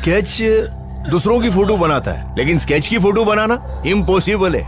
Sketch दूसरों की photo बनाता है, लेकिन स्केच की फोटो बनाना इम्पॉसिबल है।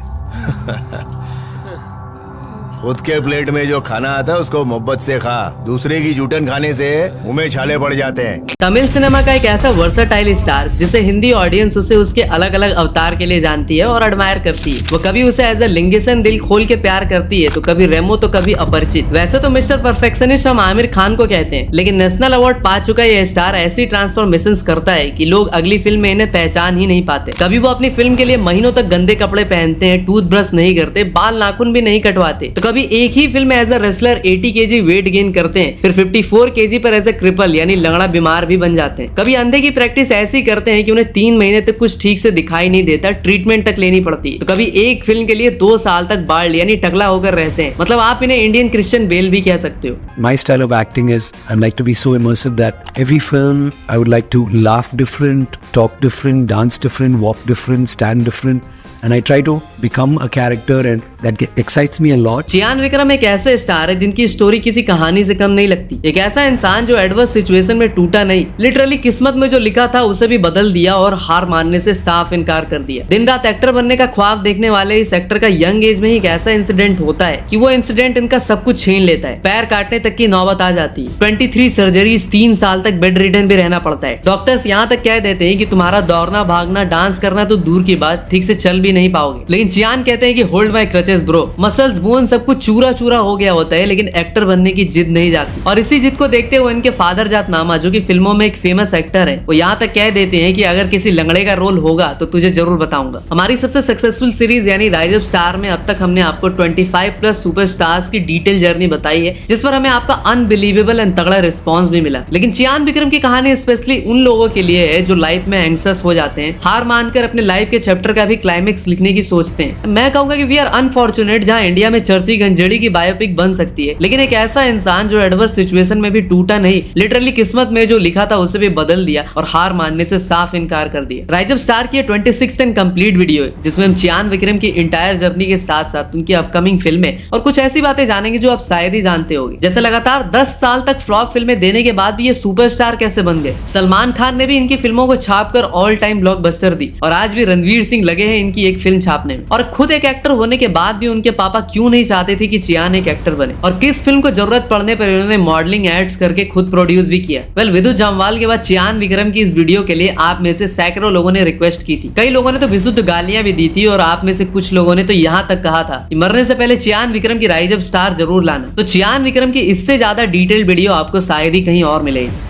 खुद के प्लेट में जो खाना आता है उसको मोहब्बत से खा, दूसरे की जूठन खाने से मुंह में छाले पड़ जाते हैं। तमिल सिनेमा का एक ऐसा वर्सेटाइल स्टार जिसे हिंदी ऑडियंस उसे उसके अलग अलग अवतार के लिए जानती है और एडमायर करती है। वो कभी उसे एज ए लिंगिसन दिल खोल के प्यार करती है, तो कभी रेमो तो कभी अपरिचित। वैसे तो मिस्टर परफेक्शनिस्ट हम आमिर खान को कहते हैं, लेकिन नेशनल अवार्ड पा चुका यह स्टार ऐसी ट्रांसफॉर्मेशन करता है कि लोग अगली फिल्म में इन्हें पहचान ही नहीं पाते। कभी वो अपनी फिल्म के लिए महीनों तक गंदे कपड़े पहनते हैं, टूथब्रश नहीं करते, बाल नाखून भी नहीं कटवाते, तो कभी एक ही फिल्म में as a wrestler 80 kg weight gain करते हैं, फिर 54 kg पर एज अ क्रिपल यानी लंगड़ा बीमार भी बन जाते हैं। कभी अंधे की प्रैक्टिस ऐसी करते हैं कि उन्हें 3 महीने तक कुछ ठीक से दिखाई नहीं देता, ट्रीटमेंट तक लेनी पड़ती है। तो कभी एक फिल्म के लिए 2 साल तक बाल्ड यानी टकला होकर रहते हैं। मतलब आप इन्हें इंडियन क्रिश्चियन बेल भी कह सकते हो। My style of acting is I like to be so immersive that every film I would like to laugh different, talk different, dance different, walk different, stand different. And I try to become a character and that excites me a lot. Chiyaan Vikram एक ऐसे star है जिनकी story किसी कहानी से कम नहीं लगती। एक ऐसा इंसान जो एडवर्स सिचुएशन में टूटा नहीं, लिटरली किस्मत में जो लिखा था उसे भी बदल दिया और हार मानने से साफ इनकार कर दिया। दिन रात एक्टर बनने का ख्वाब देखने वाले इस एक्टर का यंग एज में ही एक ऐसा इंसिडेंट होता है कि वो इंसिडेंट इनका सब कुछ छीन लेता है। पैर काटने तक की नौबत आ जाती है। 23 सर्जरीज, 3 साल तक बेड रिडन भी रहना पड़ता है। डॉक्टर्स यहाँ तक कह देते हैं कि तुम्हारा दौड़ना, भागना, डांस करना तो दूर की बात, ठीक से चल भी नहीं पाओगे। लेकिन चियान कहते हैं कि hold my crutches bro, muscles, bone सब कुछ चूरा चूरा हो गया होता है, लेकिन एक्टर बनने की जिद नहीं जाती। और इसी जिद को देखते हुए इनके फादर जात नामा, जो कि फिल्मों में एक फेमस एक्टर है, वो यहाँ तक कह देते हैं कि अगर किसी लंगड़े का रोल होगा तो तुझे जरूर बताऊंगा। हमारी सबसे सक्सेसफुल सीरीज यानी राइज ऑफ स्टार में अब तक हमने आपको 25+ सुपरस्टार्स की डिटेल जर्नी बताई है, जिस पर हमें आपका अनबिलीवेबल एंड तगड़ा रिस्पॉन्स भी मिला। लेकिन चियान विक्रम की कहानी स्पेशली उन लोगों के लिए है जो लाइफ में एंग्जियस हो जाते हैं, हार मानकर अपने लाइफ के चैप्टर का भी क्लाइमेक्स लिखने की सोचते हैं। मैं कहूंगा कि वी आर अनफॉर्चुनेट जहां इंडिया में चर्ची गंजेड़ी की बायोपिक बन सकती है, लेकिन एक ऐसा इंसान जो एडवर्स सिचुएशन में भी टूटा नहीं, लिटरली किस्मत में जो लिखा था उसे भी बदल दिया और हार मानने से साफ इनकार कर दिया। राइज ऑफ स्टार की 26th एंड कंप्लीट वीडियो है, जिसमें हम चियान विक्रम की इंटायर जर्नी के साथ साथ उनकी अपकमिंग फिल्में और कुछ ऐसी बातें जानेंगे जो आप शायद ही जानते होंगे। जैसे लगातार 10 साल तक फ्लॉप फिल्में देने के बाद भी ये सुपरस्टार कैसे बन गए। सलमान खान ने भी इनकी फिल्मों को छापकर ऑल टाइम ब्लॉकबस्टर दी, और आज भी रणवीर सिंह लगे हैं इनकी एक फिल्म छापने में। और खुद एक एक्टर होने के बाद भी उनके पापा क्यों नहीं चाहते थे कि चियान एक एक्टर बने, और किस फिल्म को जरूरत पड़ने पर उन्होंने मॉडलिंग एड्स करके खुद प्रोड्यूस भी किया। वेल, विदुत जामवाल के बाद चियान विक्रम की इस वीडियो के लिए आप में से सैकड़ों लोगों ने रिक्वेस्ट की थी। कई लोगों ने तो विशुद्ध गालियां भी दी थी, और आप में से कुछ लोगों ने तो यहाँ तक कहा था कि मरने से पहले चियान विक्रम की राइज ऑफ स्टार जरूर लाना। तो चियान विक्रम की इससे ज्यादा डिटेल्ड वीडियो आपको शायद ही कहीं और मिलेगी।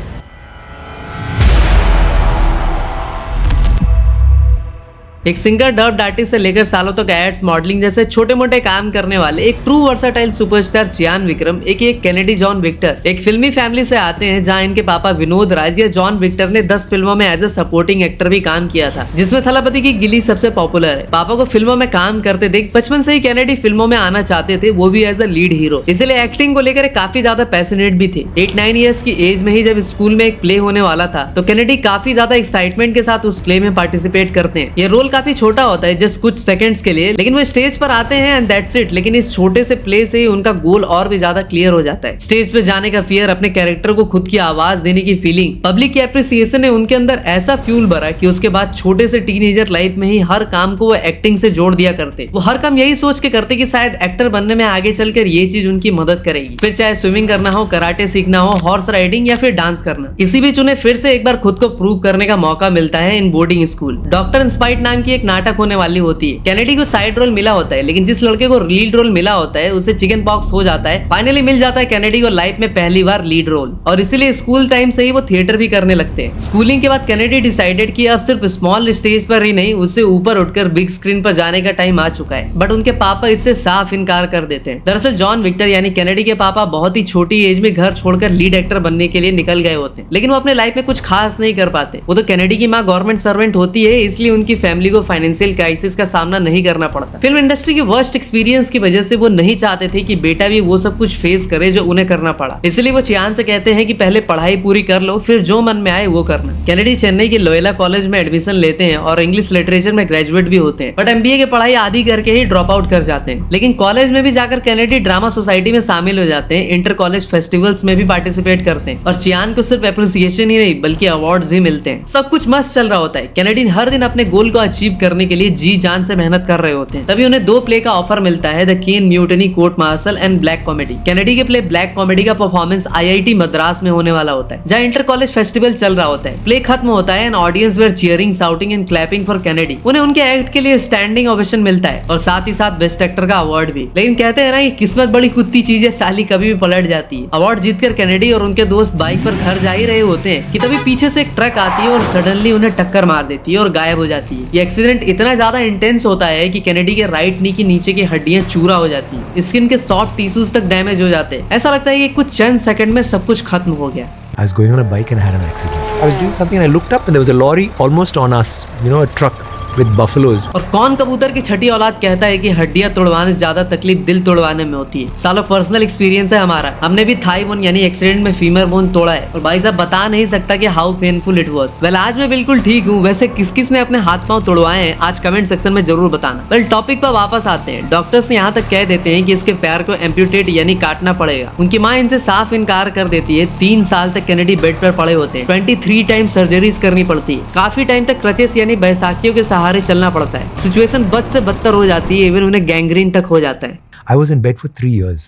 एक सिंगर, डब्ड आर्टिस्ट से लेकर सालों तक एड्स, मॉडलिंग जैसे छोटे मोटे काम करने वाले एक true versatile superstar Chiyaan Vikram एक कैनेडी जॉन विक्टर एक फिल्मी फैमिली से आते हैं, जहां इनके पापा विनोद राज या जॉन विक्टर ने 10 फिल्मों में एज ए सपोर्टिंग एक्टर भी काम किया था, जिसमें थलापति की गिली सबसे पॉपुलर है। पापा को फिल्मों में काम करते देख बचपन से ही कैनेडी फिल्मों में आना चाहते थे, वो भी एज ए लीड हीरो, इसलिए एक्टिंग को लेकर काफी ज्यादा पैशनेट भी थे। 8-9 ईयर्स की एज में ही जब स्कूल में एक प्ले होने वाला था, तो कैनेडी काफी ज्यादा एक्साइटमेंट के साथ उस प्ले में पार्टिसिपेट करते हैं। ये रोल काफी छोटा होता है, जस्ट कुछ सेकंड्स के लिए, लेकिन वो स्टेज पर आते हैं एंड दैट्स इट। लेकिन इस छोटे से प्ले से ही उनका गोल और भी ज्यादा क्लियर हो जाता है। स्टेज पे जाने का फियर, अपने कैरेक्टर को खुद की आवाज देने की फीलिंग, पब्लिक की एप्रिसिएशन ने उनके अंदर ऐसा फ्यूल भरा कि उसके बाद छोटे से टीनेजर लाइफ में ही हर काम को वो एक्टिंग से जोड़ दिया करते। वो हर काम यही सोच के करते कि शायद एक्टर बनने में आगे चलकर ये चीज उनकी मदद करेगी। फिर चाहे स्विमिंग करना हो, कराटे सीखना हो, हॉर्स राइडिंग या फिर डांस करना, किसी भी चुने फिर से एक बार खुद को प्रूव करने का मौका मिलता है in boarding school. Doctor in spite नाम की एक नाटक होने वाली होती है। कैनेडी को साइड रोल मिला होता है, लेकिन जिस लड़के को लीड रोल मिला होता है उसे चिकन पॉक्स हो जाता है। फाइनली मिल जाता है कैनेडी को लाइफ में पहली बार लीड रोल, और इसीलिए स्कूल टाइम से ही वो थिएटर भी करने लगते हैं। स्कूलिंग के बाद कैनेडी डिसाइडेड कि अब सिर्फ स्मॉल स्टेज पर ही नहीं, उससे ऊपर उठकर बिग स्क्रीन पर जाने का टाइम आ चुका है। बट उनके पापा इससे साफ इनकार कर देते हैं। दरअसल जॉन विक्टर यानी कैनेडी के पापा बहुत ही छोटी एज में घर छोड़कर लीड एक्टर बनने के लिए निकल गए होते हैं, लेकिन वो अपने लाइफ में कुछ खास नहीं कर पाते। वो तो कैनेडी की माँ गवर्नमेंट सर्वेंट होती है, इसलिए उनकी फैमिली फैमिली को फाइनेंशियल क्राइसिस का सामना नहीं करना पड़ता। फिल्म इंडस्ट्री की वर्स्ट एक्सपीरियंस की वजह से वो नहीं चाहते थे कि बेटा भी वो सब कुछ फेस करे जो उन्हें करना पड़ा, इसलिए वो चियान से कहते हैं कि पहले पढ़ाई पूरी कर लो, फिर जो मन में आए वो करना। कैनेडी चेन्नई के लोयला कॉलेज में एडमिशन लेते हैं और इंग्लिश लिटरेचर में ग्रेजुएट भी होते हैं, बट एमबीए की पढ़ाई आधी करके ही ड्रॉप आउट कर जाते हैं। लेकिन कॉलेज में भी जाकर कैनेडी ड्रामा सोसाइटी में शामिल हो जाते हैं, इंटर कॉलेज फेस्टिवल्स में भी पार्टिसिपेट करते हैं और चियान को सिर्फ एप्रिसिएशन ही नहीं बल्कि अवार्ड्स भी मिलते हैं। सब कुछ मस्त चल रहा होता है। कैनेडी हर दिन अपने गोल को अचीव करने के लिए जी जान से मेहनत कर रहे होते हैं। तभी उन्हें 2 प्ले का ऑफर मिलता है, the Caine mutiny court martial and black comedy. Kennedy के प्ले ब्लैक कॉमेडी का परफॉर्मेंस आईआईटी मद्रास में होने वाला होता है, जहाँ इंटर कॉलेज फेस्टिवल चल रहा होता है। प्ले खत्म होता है and audience were cheering, shouting and clapping for Kennedy. उन्हें उनके एक्ट के लिए स्टैंडिंग ओवेशन मिलता है और साथ ही साथ बेस्ट एक्टर का अवार्ड भी। लेकिन कहते हैं ना कि किस्मत बड़ी कुत्ती चीज है, साली कभी भी पलट जाती है। अवार्ड जीतकर कैनेडी और उनके दोस्त बाइक पर घर जा ही रहे होते हैं कि तभी पीछे से एक ट्रक आती है और सडनली उन्हें टक्कर मार देती है और गायब हो जाती है। ये एक्सीडेंट इतना ज्यादा इंटेंस होता है कि कैनेडी के राइट नी की नीचे की हड्डियां चूरा हो जाती है, स्किन के सॉफ्ट टिश्यूज तक डैमेज हो जाते हैं। ऐसा लगता है कि कुछ चंद सेकंड में सब कुछ खत्म हो गया। I was going on a bike and I had an accident. I was doing something and I looked up and there was a lorry almost on us, a truck with buffaloes. और कौन कबूतर की छठी औलाद कहता है कि हड्डियां तोड़वाने से ज्यादा तकलीफ दिल तोड़वाने में होती है। सालों पर्सनल एक्सपीरियंस है हमारा। हमने भी थाई बोन यानी एक्सीडेंट में फीमर बोन तोड़ा है और भाई साहब बता नहीं सकता कि how painful it was. Well आज मैं बिल्कुल ठीक हूँ। वैसे किस किस ने अपने हाथ पांव तोड़वाए हैं आज कमेंट सेक्शन में जरूर बताना। वेल टॉपिक पर वापस आते हैं। डॉक्टर्स ने यहाँ तक कह देते हैं कि इसके पैर को एम्प्यूटेट यानी काटना पड़ेगा। उनकी माँ इनसे साफ इनकार कर देती है। 3 साल तक कैनेडी बेड पर पड़े होते हैं। 23 टाइम सर्जरीज करनी पड़ती है। काफी टाइम तक क्रचेस यानी बैसाखियों के सहारे चलना पड़ता है। सिचुएशन बद से बदतर हो जाती है, इवन उन्हें गैंग्रीन तक हो जाता है। I was in bed for 3 years.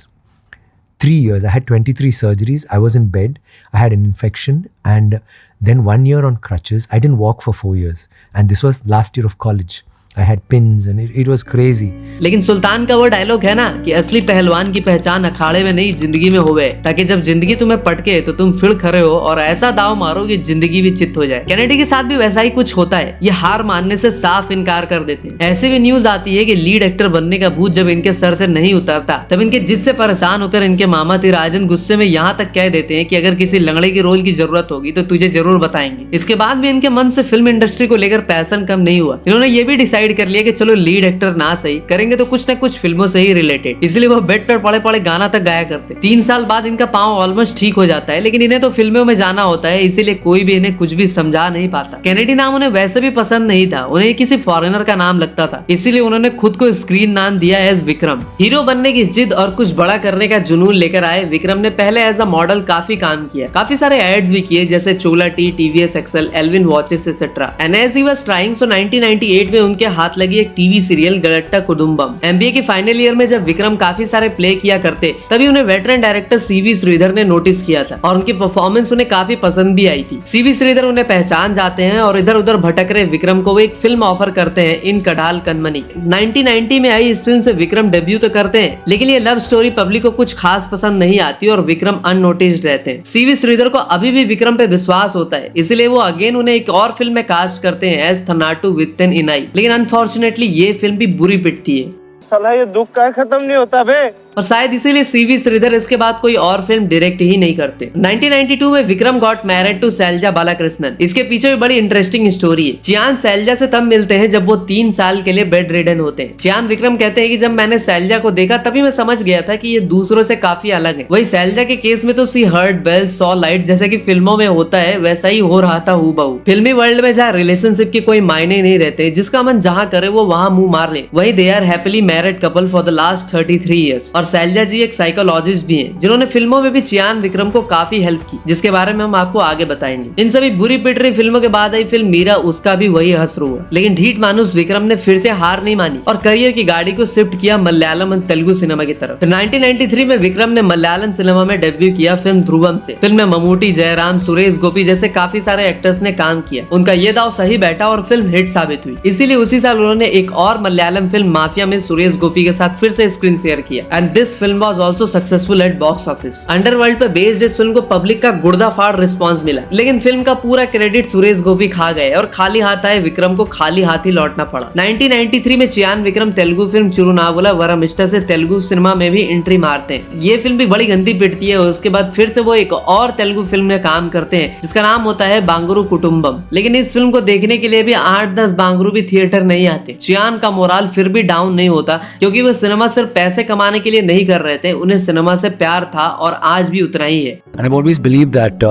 3 years. I had 23 surgeries. I was in bed. I had an infection and then 1 year on crutches. I didn't walk for 4 years. And this was last year of college. I had pins and it was crazy. लेकिन सुल्तान का वो dialogue है ना कि असली पहलवान की पहचान अखाड़े में नहीं जिंदगी में होवे, ताकि जब जिंदगी तुम्हें पटके तो तुम फिर खड़े हो और ऐसा दाव मारो कि जिंदगी भी चित हो जाए। कैनेडी के साथ भी वैसा ही कुछ होता है। ये हार मानने से साफ इनकार कर देते हैं। ऐसे भी न्यूज आती है कि लीड एक्टर बनने का भूत जब इनके सर से नहीं उतरता तब इनके जिद से परेशान होकर इनके मामा तिराजन गुस्से में यहाँ तक कह देते हैं कि अगर किसी लंगड़े की रोल की जरूरत होगी तो तुझे जरूर बताएंगे। इसके बाद भी इनके मन से फिल्म इंडस्ट्री को लेकर पैशन कम नहीं हुआ। इन्होंने ये भी डिसाइड कर लिया कि चलो लीड एक्टर ना सही करेंगे तो कुछ ना कुछ फिल्मों से ही रिलेटेड, इसलिए वो बेड पर पड़े पड़े गाना तक गाया करते। 3 साल बाद इनका पांव ऑलमोस्ट ठीक हो जाता है, लेकिन इन्हें तो फिल्मों में जाना होता है, इसीलिए कोई भी इन्हें कुछ भी समझा नहीं पाता। कैनेडी नाम उन्हें वैसे भी पसंद नहीं था, उन्हें किसी फॉरेनर का नाम लगता था, इसीलिए उन्होंने खुद को स्क्रीन नाम दिया एज विक्रम। हीरो बनने की जिद और कुछ बड़ा करने का जुनून लेकर आए विक्रम ने पहले एज अ मॉडल काफी काम किया, काफी सारे एड्स भी किए जैसे Chola tea, TVS Excel, Allwyn watches etcetera. And as he was trying so 1998 में उनके हाथ लगी एक TV serial Galatta Kudumbam. MBA की फाइनल ईयर में जब विक्रम काफी सारे प्ले किया करते तभी उन्हें वेटरन डायरेक्टर सीवी श्रीधर ने नोटिस किया था और उनकी परफॉर्मेंस उन्हें काफी पसंद भी आई थी। सीवी श्रीधर उन्हें पहचान जाते हैं और इधर उधर भटक रहे विक्रम को वो एक फिल्म ऑफर करते हैं, इन कडाल कनमनी। 1990 में आई इस फिल्म से विक्रम डेब्यू तो करते हैं, लेकिन ये लव स्टोरी पब्लिक को कुछ खास पसंद नहीं आती और विक्रम अननोटिस्ड रहते हैं। सीवी श्रीधर को अभी भी विक्रम पे विश्वास होता है, इसलिए वो अगेन उन्हें एक और फिल्म में कास्ट करते हैं एज थनाटू वित्तन इनाई। लेकिन अनफॉर्चुनेटली ये फिल्म भी बुरी पिटती है। साला ये दुख का खत्म नहीं होता बे। और शायद इसीलिए सीवी श्रीधर इसके बाद कोई और फिल्म डायरेक्ट ही नहीं करते। 1992 में Vikram got married to Shailaja Balakrishnan. इसके पीछे भी बड़ी इंटरेस्टिंग स्टोरी है। चियान शैलजा से तब मिलते हैं जब वो 3 साल के लिए बेड रिडन होते हैं। चियान विक्रम कहते हैं कि जब मैंने शैलजा को देखा तभी मैं समझ गया था कि ये दूसरों से काफी अलग है। वही शैलजा के केस में तो सी हर्ड बेल सॉ लाइट जैसे कि फिल्मों में होता है वैसा ही हो रहा था हूबहू। फिल्मी वर्ल्ड में जहाँ रिलेशनशिप के कोई मायने नहीं रहते, जिसका मन जहाँ करे वो वहाँ मुंह मार ले, वही they are happily married couple for the last 33 years. और शैलजा जी एक साइकोलॉजिस्ट भी हैं, जिन्होंने फिल्मों में भी चियान विक्रम को काफी हेल्प की, जिसके बारे में हम आपको आगे बताएंगे। इन सभी बुरी पिट रही फिल्मों के बाद आई फिल्म मीरा, उसका भी वही हसरू हुआ। लेकिन ढीठ मानुस विक्रम ने फिर से हार नहीं मानी और करियर की गाड़ी को शिफ्ट किया मलयालम और तेलुगु सिनेमा की तरफ। 1993 में विक्रम ने मलयालम सिनेमा में डेब्यू किया फिल्म ध्रुवम से। फिल्म में ममूटी, जयराम, सुरेश गोपी जैसे काफी सारे एक्टर्स ने काम किया। उनका ये दाव सही बैठा और फिल्म हिट साबित हुई। इसीलिए उसी साल उन्होंने एक और मलयालम फिल्म माफिया में सुरेश गोपी के साथ फिर से स्क्रीन शेयर किया। And and this film was also successful at box office. Underworld पे बेस्ड इस फिल्म को पब्लिक का गुर्दाफाड़ रिस्पांस मिला, लेकिन फिल्म का पूरा क्रेडिट सुरेश गोपी खा गए और खाली हाथ आए विक्रम को खाली हाथ ही लौटना पड़ा। 1993 में चियान विक्रम तेलुगु फिल्म चिरुनावला वरमिष्ठा से तेलुगु सिनेमा में भी एंट्री मारते हैं। ये फिल्म भी बड़ी गंदी पिटती है। उसके बाद फिर से वो एक और तेलुगु फिल्म में काम करते हैं जिसका नाम होता है बांगुरू कुटुंबम। लेकिन इस फिल्म को देखने के लिए भी 8-10 बांगुरू भी थिएटर नहीं आते। चियान का मोराल फिर भी डाउन नहीं होता, क्योंकि वो सिनेमा सिर्फ पैसे कमाने के लिए नहीं कर रहे थे, उन्हें सिनेमा से प्यार था और आज भी उतना ही है। And I've always believed that,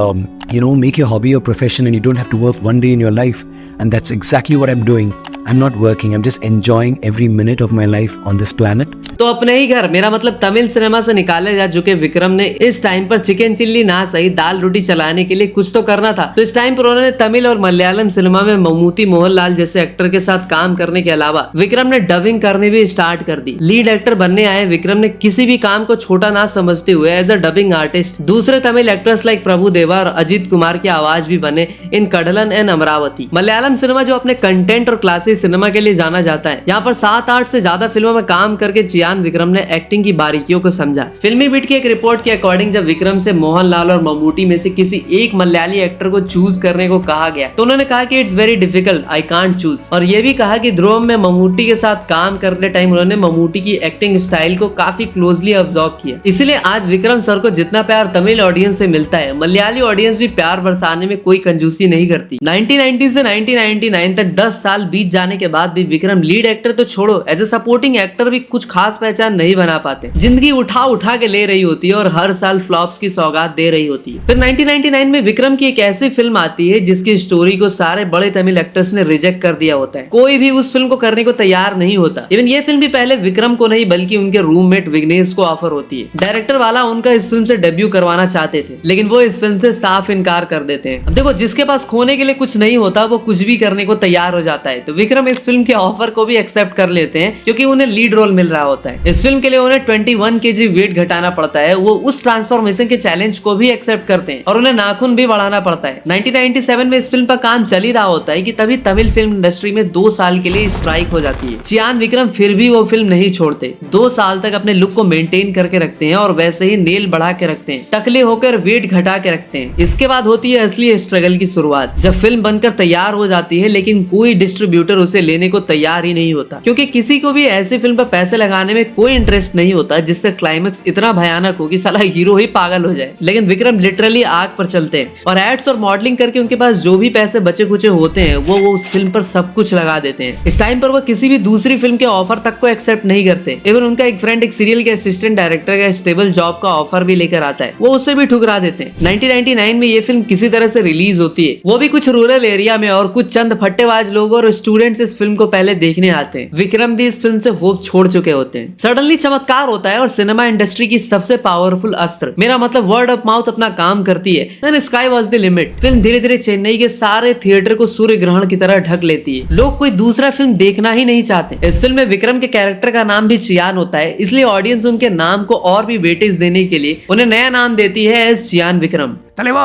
make your hobby your profession and you don't have to work one day in your life. And that's exactly what I'm doing. I'm not working. I'm just enjoying every minute of my life on this planet. तो अपने ही घर, मेरा मतलब Tamil cinema से निकाले जा चुके विक्रम ने इस टाइम पर चिकन चिल्ली ना सही दाल रोटी चलाने के लिए कुछ तो करना था। तो इस टाइम पर उन्होंने तमिल और मलयालम सिनेमा में ममूटी मोहनलाल जैसे एक्टर के साथ काम करने के अलावा विक्रम ने डबिंग करनी भी स्टार्ट कर दी। लीड एक्टर बनने आए विक्रम ने किसी भी काम को छोटा ना समझते हुए एज अ डबिंग आर्टिस्ट दूसरे तमिल एक्टर्स लाइक प्रभु देवा और अजीत कुमार की आवाज भी बने इन कडलन एंड अमरावती। मलयालम सिनेमा जो अपने कंटेंट और क्लासिक सिनेमा के लिए जाना जाता है, यहाँ पर 7-8 से ज्यादा फिल्मों में काम करके चियान विक्रम ने एक्टिंग की बारीकियों को समझा। फिल्मी बीट की एक रिपोर्ट के अकॉर्डिंग जब विक्रम से मोहनलाल और ममूटी में से किसी एक मलयाली एक्टर को चूज करने को कहा गया तो उन्होंने कहा कि it's very difficult, I can't choose. और ये भी कहा कि ध्रुवम में ममूटी के साथ काम करने टाइम उन्होंने ममूटी की एक्टिंग स्टाइल को काफी क्लोजली ऑब्जर्व किया। इसीलिए आज विक्रम सर को जितना प्यार तमिल ऑडियंस से मिलता है, मलयाली ऑडियंस भी प्यार बरसाने में कोई कंजूसी नहीं करती। 1990 से 1999 तक 10 साल बीत जाने के बाद भी विक्रम लीड एक्टर तो छोड़ो, एज ए सपोर्टिंग एक्टर भी कुछ खास पहचान नहीं बना पाते। जिंदगी उठा उठा के ले रही होती है और हर साल फ्लॉप्स की सौगात दे रही होती है। फिर 1999 में विक्रम की एक ऐसी फिल्म आती है जिसकी स्टोरी को सारे बड़े तमिल एक्टर्स ने रिजेक्ट कर दिया होता है। कोई भी उस फिल्म को करने को तैयार नहीं होता। इवन ये फिल्म भी पहले विक्रम को नहीं बल्कि उनके रूममेट विघ्नेश को ऑफर होती है। डायरेक्टर वाला उनका इस फिल्म से डेब्यू करवाना चाहते थे, लेकिन वो इस फिल्म से साफ इनकार कर देते हैं। अब देखो, जिसके पास खोने के लिए कुछ नहीं होता वो कुछ भी करने को तैयार हो जाता है। तो विक्रम इस फिल्म के ऑफर को भी एक्सेप्ट कर लेते हैं क्योंकि उन्हें लीड रोल मिल रहा होता है। इस फिल्म के लिए उन्हें 21 kg वेट घटाना पड़ता है। वो उस ट्रांसफॉर्मेशन के चैलेंज को भी एक्सेप्ट करते हैं और उन्हें नाखून भी बढ़ाना पड़ता है। 1997 में इस फिल्म पर काम चल ही रहा होता है कि तभी तमिल फिल्म इंडस्ट्री में 2 साल के लिए स्ट्राइक हो जाती है। चियान विक्रम फिर भी वो फिल्म नहीं छोड़ते। 2 साल तक अपने लुक को मेंटेन करके रखते हैं और वैसे ही नेल बढ़ा के रखते हैं, टकले होकर वेट घटा के रखते हैं। इसके बाद होती है असली स्ट्रगल की शुरुआत, जब फिल्म बनकर तैयार हो जाती है लेकिन कोई डिस्ट्रीब्यूटर उसे लेने को तैयार ही नहीं होता, क्योंकि किसी को भी ऐसी फिल्म पर पैसे लगाने में कोई इंटरेस्ट नहीं होता जिससे क्लाइमेक्स इतना भयानक हो कि साला हीरो ही पागल हो जाए। लेकिन विक्रम लिटरली आग पर चलते हैं और एड्स और मॉडलिंग करके उनके पास जो भी पैसे बचे कुचे होते हैं वो उस फिल्म पर सब कुछ लगा देते हैं। इस टाइम पर वो किसी भी दूसरी फिल्म के ऑफर तक को एक्सेप्ट नहीं करते। इवन उनका एक फ्रेंड एक सीरियल के असिस्टेंट डायरेक्टर का स्टेबल जॉब का ऑफर भी लेकर आता है, वो उससे भी ठुकरा देते हैं। 1999 में ये फिल्म किसी तरह से रिलीज होती है, वो भी कुछ रूरल एरिया में, और कुछ चंद फट्टेबाज लोग और स्टूडेंट्स इस फिल्म को पहले देखने आते हैं। विक्रम भी इस फिल्म से होप छोड़ चुके होते हैं। सडनली चमत्कार होता है और सिनेमा इंडस्ट्री की सबसे पावरफुल अस्त्र, मेरा मतलब वर्ड ऑफ माउथ, अपना काम करती है। Then sky was the limit. Film धीरे धीरे चेन्नई के सारे थिएटर को सूर्य ग्रहण की तरह ढक लेती है। लोग कोई दूसरा फिल्म देखना ही नहीं चाहते। इस फिल्म में विक्रम के कैरेक्टर का नाम भी चियान होता है, इसलिए ऑडियंस उनके नाम को और भी वेटेज देने के लिए उन्हें नया नाम देती है as Chiyaan Vikram. Taleva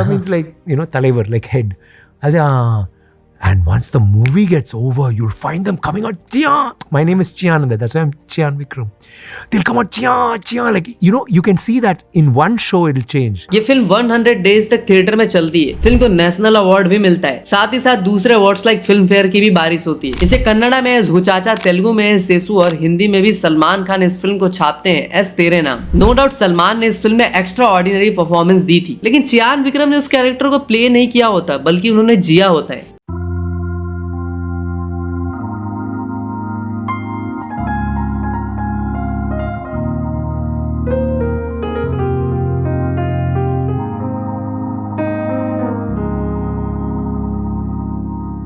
means like, Talevar, like head. I say, and once the movie gets over, you'll find them coming out, Chian. My name is Chian, and that's why I'm Chian Vikram. They'll come out, Chian, Chian. Like, you can see that in one show it'll change. ये film 100 days तक theatre में चलती है। Film को national award भी मिलता है, साथ ही साथ दूसरे अवार्ड्स लाइक फिल्म फेयर की भी बारिश होती है। इसे कन्नड़ा में एस हुचाचा, तेलुगु में एस सेसु और हिंदी में भी सलमान खान इस फिल्म को छापते हैं एस तेरे नाम। नो डाउट सलमान ने इस फिल्म में एक्स्ट्रा ऑर्डिनरी परफॉर्मेंस दी थी, लेकिन चियान विक्रम ने उस कैरेक्टर को प्ले नहीं किया होता बल्कि उन्होंने जिया होता है।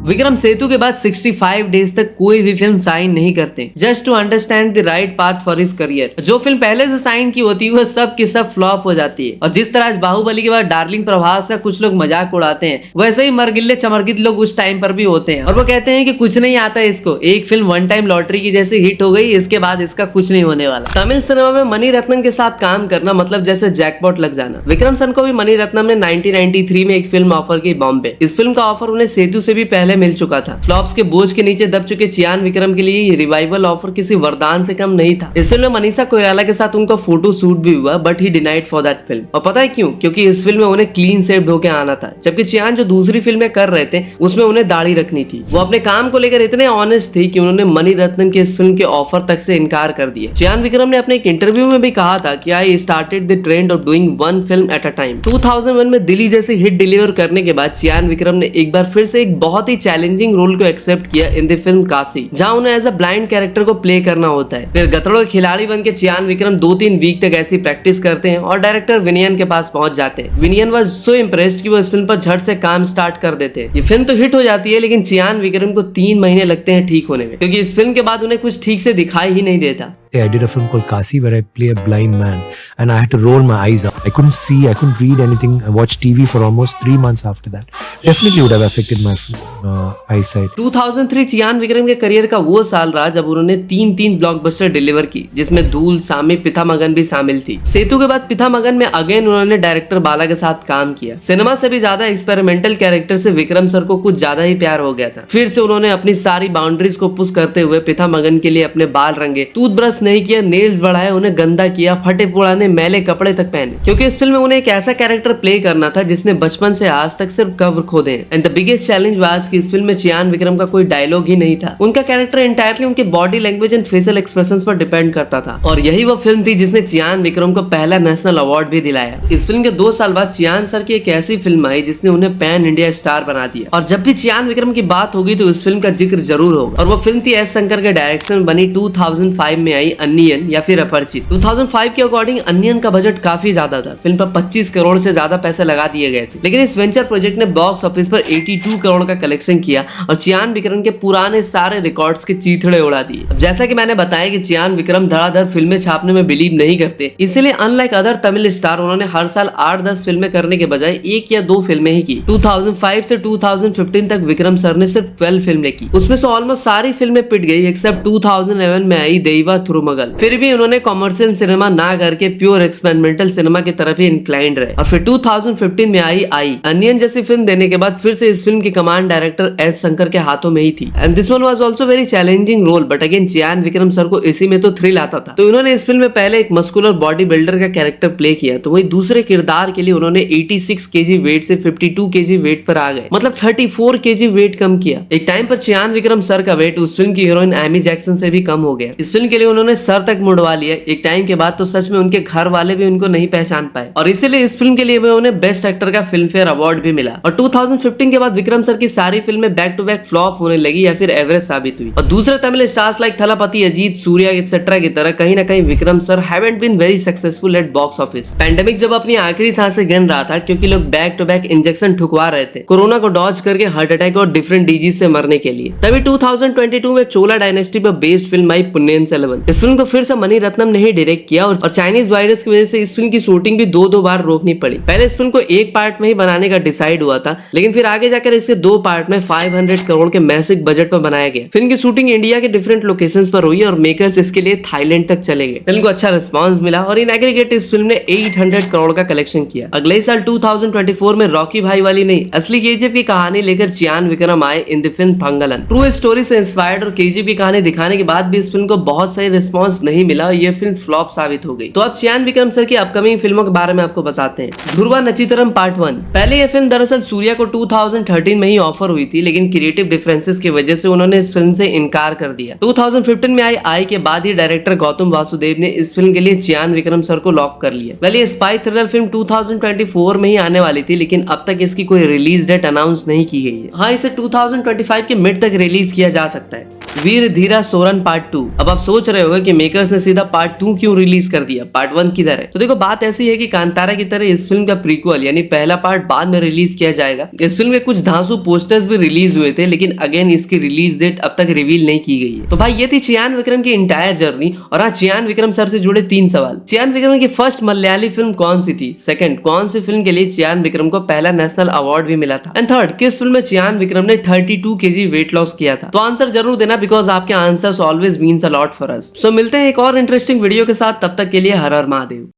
विक्रम सेतु के बाद 65 डेज तक कोई भी फिल्म साइन नहीं करते, just to understand the right path for his career. जो फिल्म पहले से साइन की होती है वह सब की सब फ्लॉप हो जाती है। और जिस तरह इस बाहुबली के बाद डार्लिंग प्रभास का कुछ लोग मजाक उड़ाते हैं, वैसे ही मरगिल्ले चमरगित लोग उस टाइम पर भी होते हैं और वो कहते हैं कि कुछ नहीं आता है इसको, एक फिल्म वन टाइम लॉटरी की जैसे हिट हो गई, इसके बाद इसका कुछ नहीं होने वाला। तमिल सिनेमा में मणि रत्नम के साथ काम करना मतलब जैसे जैकपॉट लग जाना। विक्रम सन को भी मणि रत्नम ने 1993 में एक फिल्म ऑफर की बॉम्बे। इस फिल्म का ऑफर उन्हें सेतु से भी पहले पहले मिल चुका था। फ्लॉप्स के बोझ के नीचे दब चुके चियान विक्रम के लिए ये रिवाइवल ऑफर किसी वरदान से कम नहीं था। इस फिल्म में मनीषा कोइराला के साथ उनका फोटो शूट भी हुआ, but he denied for that film. और पता है क्यों? क्योंकि इस फिल्म में उन्हें क्लीन शेव्ड होकर आना था, जबकि चियान जो दूसरी फिल्में कर रहे थे उसमें उन्हें दाढ़ी रखनी थी। वो अपने काम को लेकर इतने ऑनेस्ट थी कि उन्होंने मणि रत्नम के इस फिल्म के ऑफर तक से इनकार कर दिया। चियान विक्रम ने अपने एक इंटरव्यू में भी कहा था कि I started the trend of doing one film at a time. 2001 में दिल्ली जैसी हिट डिलीवर करने के बाद चियान विक्रम ने एक बार फिर से एक बहुत ही चैलेंजिंग रोल को एक्सेप्ट किया इन द फिल्म काशी, जहां उन्हें एज अ ब्लाइंड कैरेक्टर को प्ले करना होता है। फिर गतड़ों के खिलाड़ी बन के चियान विक्रम 2-3 वीक तक ऐसी प्रैक्टिस करते हैं और डायरेक्टर विनयन के पास पहुंच जाते हैं। विनयन वाज सो इम्प्रेस्ड कि वो इस फिल्म पर झट से काम स्टार्ट कर देते हैं। ये फिल्म तो हिट हो जाती है, लेकिन चियान विक्रम को 3 महीने लगते हैं ठीक होने में, क्योंकि इस फिल्म के बाद उन्हें कुछ ठीक से दिखाई ही नहीं देता। I did a film called Kasi where I play a blind man and I had to roll my eyes up. I couldn't see, I couldn't read anything. I watched TV for almost 3 months after that. Definitely would have affected my eyesight. 2003 Chiyaan Vikram के career का वो साल रहा जब उन्होंने 3 blockbuster deliver की, जिसमें धूल, सामी, पिथा मगन भी शामिल थी। सेतु के बाद पिथा मगन में अगेन उन्होंने डायरेक्टर बाला के साथ काम किया। सिनेमा से भी ज्यादा एक्सपेरिमेंटल कैरेक्टर से विक्रम सर को कुछ ज्यादा ही प्यार हो गया था। फिर से उन्होंने अपनी सारी बाउंड्रीज को पुश करते हुए पिथा मगन के लिए अपने बाल रंगे, टूथब्रश नहीं किया, नेल्स बढ़ाए, उन्हें गंदा किया, फटे पुराने मैले कपड़े तक पहने, क्योंकि इस फिल्म में उन्हें एक ऐसा कैरेक्टर प्ले करना था जिसने बचपन से आज तक सिर्फ कब्र खोदे। And the biggest challenge was कि इस फिल्म में चियान विक्रम का कोई डायलॉग ही नहीं था। उनका कैरेक्टर एंटायरली उनके body language and facial expressions पर डिपेंड करता था। और यही वो फिल्म थी जिसने चियान विक्रम को पहला नेशनल अवार्ड भी दिलाया। इस फिल्म के 2 साल बाद चियान सर की एक ऐसी फिल्म आई जिसने उन्हें पैन इंडिया स्टार बना दिया। और जब भी चियान विक्रम की बात होगी तो इस फिल्म का जिक्र जरूर होगा। और वो फिल्म थी एस शंकर के डायरेक्शन में बनी 2005 में आई अन्नियन या फिर अपरिचित। 2005 के अकॉर्डिंग अन्नियन का बजट काफी ज्यादा था। फिल्म पर 25 करोड़ से ज्यादा पैसे लगा दिए गए थे, लेकिन इस वेंचर प्रोजेक्ट ने बॉक्स ऑफिस पर 82 करोड़ का कलेक्शन किया और चियान विक्रम के पुराने सारे रिकॉर्ड्स के चीथड़े उड़ा दिए। अब जैसा कि मैंने बताया कि चियान विक्रम धड़ाधड़ फिल्में छापने में बिलीव नहीं करते, इसलिए अनलाइक अदर तमिल स्टार उन्होंने हर साल 8-10 फिल्में करने के बजाय 1 या 2 फिल्में ही की। 2005 से 2015 तक विक्रम सर ने सिर्फ 12 फिल्में की। उसमें से ऑलमोस्ट सारी फिल्में पिट गई एक्सेप्ट 2011 में आई देवा थुरुमगल। फिर भी उन्होंने कॉमर्शियल सिनेमा ना करके प्योर एक्सपेरिमेंटल सिनेमा की तरफ ही इंक्लाइंड रहे। और फिर 2015 में आई अन्नियन जैसी फिल्म देने के बाद फिर से इस फिल्म की कमांड डायरेक्टर एस शंकर के हाथों में ही थी। And this one was also very challenging role, but again Chiyaan Vikram sir को इसी में तो थ्रिल आता था। तो उन्होंने इस फिल्म में पहले एक मस्कुलर बॉडी बिल्डर का कैरेक्टर प्ले किया, तो वही दूसरे किरदार के लिए उन्होंने 86 केजी वेट से 52 केजी वेट पर आ गए, मतलब 34 केजी वेट कम किया। एक टाइम पर चियान विक्रम सर का वेट उस फिल्म की हीरोइन एमी जैक्सन से भी कम हो गया। इस फिल्म के लिए उन्होंने सर तक मुड़वा लिया। एक टाइम के बाद तो सच में उनके घर वाले भी उनको नहीं पहचान पाए, और इसीलिए इस फिल्म के लिए उन्हें बेस्ट एक्टर का फिल्म फेयर अवार्ड भी मिला। और 2015 के बाद विक्रम सर की सारी फिल्में बैक टू बैक फ्लॉप होने लगी या फिर एवरेज साबित हुई। और दूसरे Tamil stars like Thalapathy, Ajith, Suriya etcetera की तरह कहीं ना कहीं Vikram sir haven't been very successful at box office. Pandemic जब अपनी आखिरी सांसें गिन रहा था क्योंकि लोग बैक टू बैक इंजेक्शन ठुकवा रहे थे कोरोना को डॉज करके हार्ट अटैक और डिफरेंट डिजीज से मरने के लिए, तभी 2022 में चोला डायनेस्टी पर बेस्ड फिल्म आई पुन्नियन सेल्वन। इस फिल्म को फिर से मणि रत्नम ने ही डायरेक्ट किया और चाइनीज वायरस की वजह से इस फिल्म की शूटिंग भी 2 बार रोकनी पड़ी। पहले इस फिल्म को एक पार्ट में ही बनाने का डिसाइड हुआ था, लेकिन फिर आगे जाकर इसे 2 पार्ट में 500 करोड़ के मैसिव बजट पर बनाया गया। फिल्म की शूटिंग इंडिया के डिफरेंट लोकेशंस पर हुई और मेकर्स इसके लिए थाईलैंड तक चले गए। फिल्म को अच्छा रिस्पांस मिला और इन एग्रीगेट इस फिल्म ने 800 करोड़ का कलेक्शन किया। अगले साल 2024 में रॉकी भाई वाली नहीं, असली केजीएफ की कहानी लेकर चियान विक्रम आए in the film Thangalaan. True story से इंस्पायर्ड और केजीएफ की कहानी दिखाने के बाद भी इस फिल्म को बहुत सही रिस्पांस नहीं मिला और यह फिल्म फ्लॉप साबित हो गई। तो अब चियान विक्रम सर की अपकमिंग फिल्मों के बारे में आपको बताते हैं। ध्रुवा नचित्रम पार्ट 1। पहले यह फिल्म दरअसल सूर्या को 2013 में ही ऑफर हुई थी, लेकिन क्रिएटिव डिफरेंसेस की वजह से उन्होंने इस फिल्म से इनकार कर दिया। 2015 में आई के बाद ही डायरेक्टर गौतम वासुदेव ने इस फिल्म के लिए चियान विक्रम सर को लॉक कर लिया। पहले स्पाई थ्रिलर फिल्म 2024 में ही आने वाली थी, लेकिन अब तक इसकी कोई रिलीज डेट अनाउंस नहीं की गई है। हाँ, इसे 2025 के मिड तक रिलीज किया जा सकता है। वीर धीरा सोरन पार्ट 2। अब आप सोच रहे होंगे कि मेकर्स ने सीधा पार्ट 2 क्यों रिलीज कर दिया, पार्ट 1 किधर है? तो देखो, बात ऐसी है कि कांतारा की तरह इस फिल्म का प्रीक्वल यानी पहला पार्ट बाद में रिलीज किया जाएगा। इस फिल्म के कुछ धांसू पोस्टर्स भी रिलीज हुए थे, लेकिन अगेन इसकी रिलीज डेट अब तक रिवील नहीं की गई है। तो भाई ये थी चियान विक्रम की इंटायर जर्नी। और हाँ, चियान विक्रम सर से जुड़े 3 सवाल। चियान विक्रम की फर्स्ट मलयाली फिल्म कौन सी थी? सेकंड, कौन सी फिल्म के लिए चियान विक्रम को पहला नेशनल अवार्ड भी मिला था? एंड थर्ड, किस फिल्म में चियान विक्रम ने 32 केजी वेट लॉस किया था? तो आंसर जरूर देना, बिकॉज आपके answers always means a lot for us. So मिलते हैं एक और इंटरेस्टिंग वीडियो के साथ, तब तक के लिए हर हर महादेव।